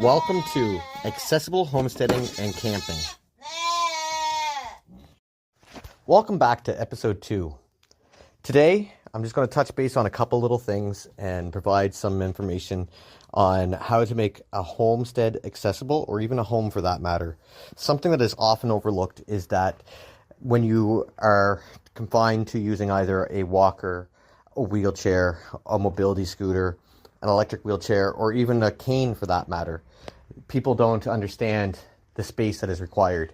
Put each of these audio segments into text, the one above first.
Welcome to Accessible Homesteading and Camping. Welcome back to episode 2. Today, I'm just going to touch base on a couple little things and provide some information on how to make a homestead accessible, or even a home for that matter. Something that is often overlooked is that when you are confined to using either a walker, a wheelchair, a mobility scooter, an electric wheelchair, or even a cane for that matter, people don't understand the space that is required,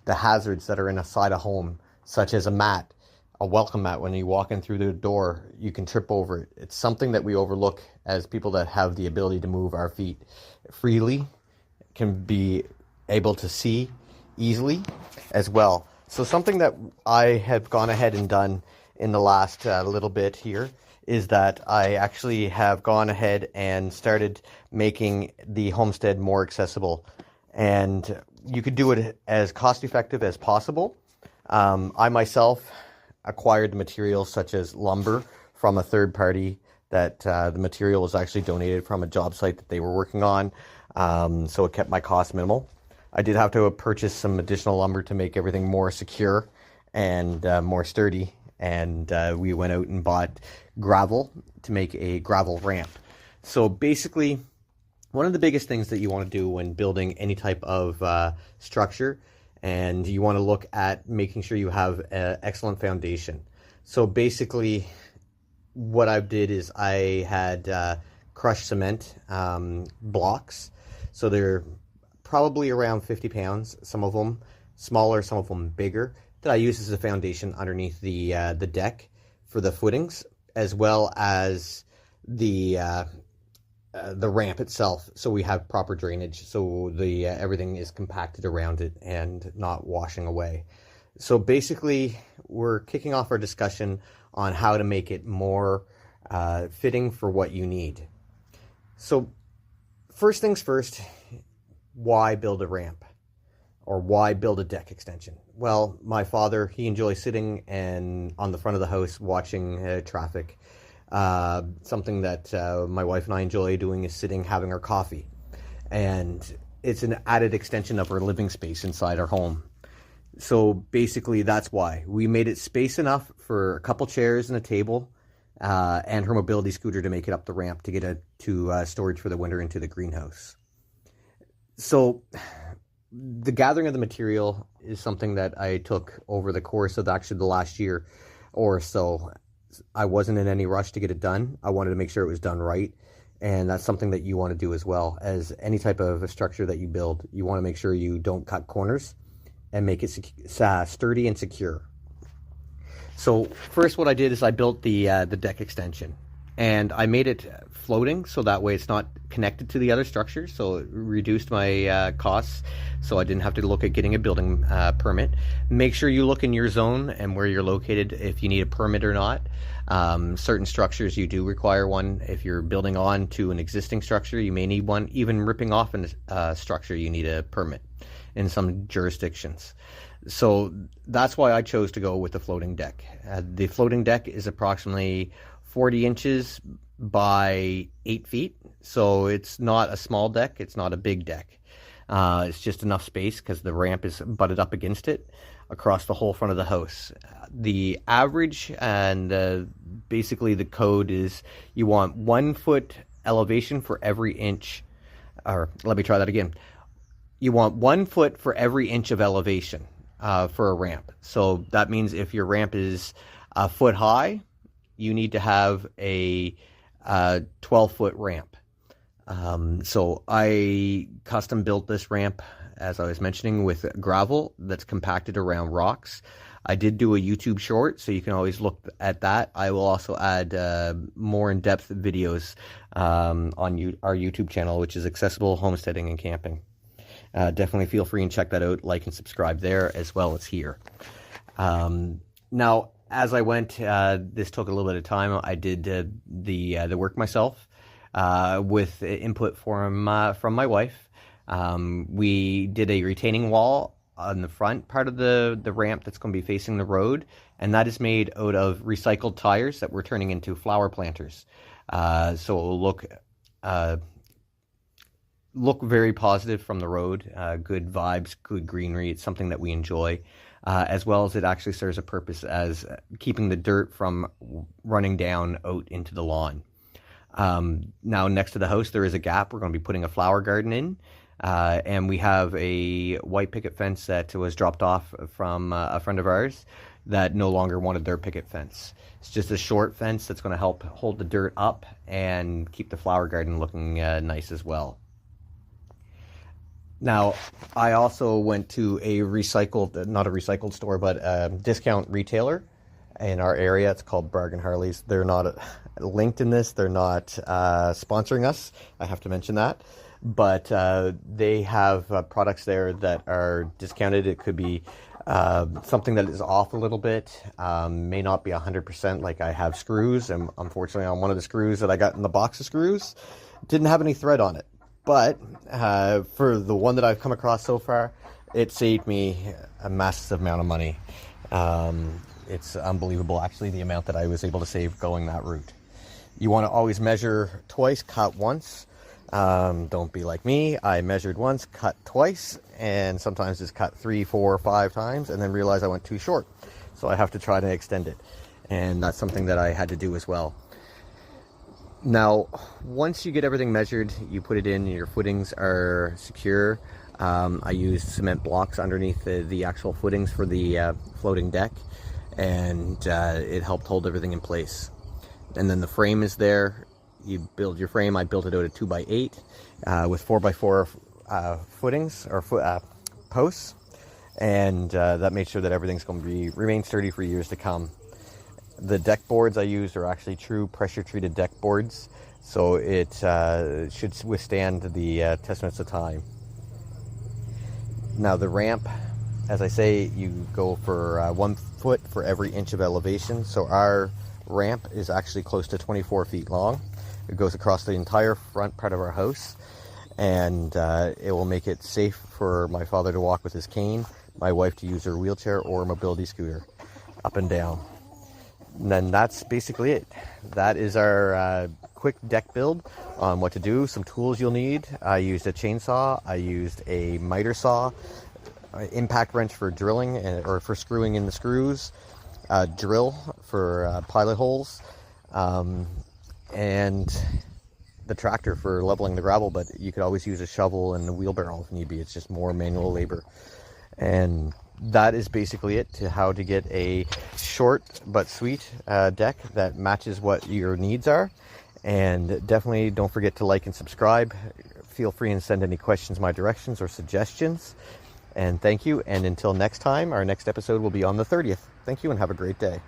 the hazards that are inside a home, such as a mat, a welcome mat. When you walk in through the door, you can trip over it. It's something that we overlook as people that have the ability to move our feet freely, can be able to see easily as well. So something that I have gone ahead and done in the last little bit here is that I actually have gone ahead and started making the homestead more accessible. And you could do it as cost effective as possible. I myself acquired the materials such as lumber from a third party that the material was actually donated from a job site that they were working on. So it kept my cost minimal. I did have to purchase some additional lumber to make everything more secure and more sturdy. And we went out and bought gravel to make a gravel ramp. So basically, one of the biggest things that you want to do when building any type of structure, and you want to look at making sure you have an excellent foundation. So basically, what I did is I had crushed cement blocks. So they're probably around 50 pounds, some of them smaller, some of them bigger, that I use as a foundation underneath the deck for the footings, as well as the ramp itself, so we have proper drainage, so the everything is compacted around it and not washing away. So basically, we're kicking off our discussion on how to make it more fitting for what you need. So first things first, why build a ramp? Or why build a deck extension? Well, my father, he enjoys sitting and on the front of the house watching traffic. Something that my wife and I enjoy doing is sitting, having our coffee. And it's an added extension of our living space inside our home. So basically, that's why. We made it space enough for a couple chairs and a table, and her mobility scooter to make it up the ramp to get it to storage for the winter into the greenhouse. So the gathering of the material is something that I took over the course of actually the last year or so. I wasn't in any rush to get it done. I wanted to make sure it was done right. And that's something that you want to do as well. As any type of a structure that you build, you want to make sure you don't cut corners and make it sturdy and secure. So first what I did is I built the deck extension. And I made it floating, so that way it's not connected to the other structures, so it reduced my costs, so I didn't have to look at getting a building permit. Make sure you look in your zone and where you're located if you need a permit or not. Certain structures you do require one. If you're building on to an existing structure, you may need one. Even ripping off a structure, you need a permit in some jurisdictions. So that's why I chose to go with the floating deck. The floating deck is approximately 40 inches by 8 feet. So it's not a small deck. It's not a big deck. It's just enough space because the ramp is butted up against it across the whole front of the house. The average and basically the code is you want 1 foot elevation for every inch, or let me try that again. You want 1 foot for every inch of elevation for a ramp. So that means if your ramp is a foot high, you need to have a 12-foot ramp. So I custom built this ramp, as I was mentioning, with gravel that's compacted around rocks. I did do a YouTube short, so you can always look at that. I will also add more in-depth videos on our YouTube channel, which is Accessible Homesteading and Camping. Definitely feel free and check that out, like and subscribe there as well as here. Now, as I went, this took a little bit of time. I did the work myself with input from my wife. We did a retaining wall on the front part of the ramp that's going to be facing the road, and that is made out of recycled tires that we're turning into flower planters. So it will look look very positive from the road, good vibes, good greenery. It's something that we enjoy, as well as it actually serves a purpose as keeping the dirt from running down out into the lawn. Now next to the house there is a gap. We're going to be putting a flower garden in, and we have a white picket fence that was dropped off from a friend of ours that no longer wanted their picket fence. It's just a short fence that's going to help hold the dirt up and keep the flower garden looking nice as well. Now, I also went to a not a recycled store, but a discount retailer in our area. It's called Bargain Harley's. They're not linked in this. They're not sponsoring us. I have to mention that. But they have products there that are discounted. It could be something that is off a little bit, may not be 100%. Like I have screws, and unfortunately on one of the screws that I got in the box of screws, didn't have any thread on it. But for the one that I've come across so far, it saved me a massive amount of money. It's unbelievable, actually, the amount that I was able to save going that route. You want to always measure twice, cut once. Don't be like me. I measured once, cut twice, and sometimes just cut 3, 4, 5 times, and then realized I went too short. So I have to try to extend it. And that's something that I had to do as well. Now, once you get everything measured, you put it in, your footings are secure. I used cement blocks underneath the actual footings for the floating deck, and it helped hold everything in place. And then the frame is there. You build your frame. I built it out at 2x8 with 4x4 footings or posts, and that made sure that everything's going to remain sturdy for years to come. The deck boards I used are actually true pressure treated deck boards, so it should withstand the tests of time. Now the ramp, as I say, you go for 1 foot for every inch of elevation. So our ramp is actually close to 24 feet long. It goes across the entire front part of our house, and it will make it safe for my father to walk with his cane, my wife to use her wheelchair or mobility scooter up and down. And then that's basically it. That is our quick deck build on what to do. Some tools you'll need. I used a chainsaw. I used a miter saw, impact wrench for drilling or for screwing in the screws, a drill for pilot holes, and the tractor for leveling the gravel. But you could always use a shovel and a wheelbarrow if need be. It's just more manual labor. And that is basically it to how to get a short but sweet deck that matches what your needs are. And definitely don't forget to like and subscribe. Feel free and send any questions my directions or suggestions. And thank you. And until next time, our next episode will be on the 30th. Thank you and have a great day.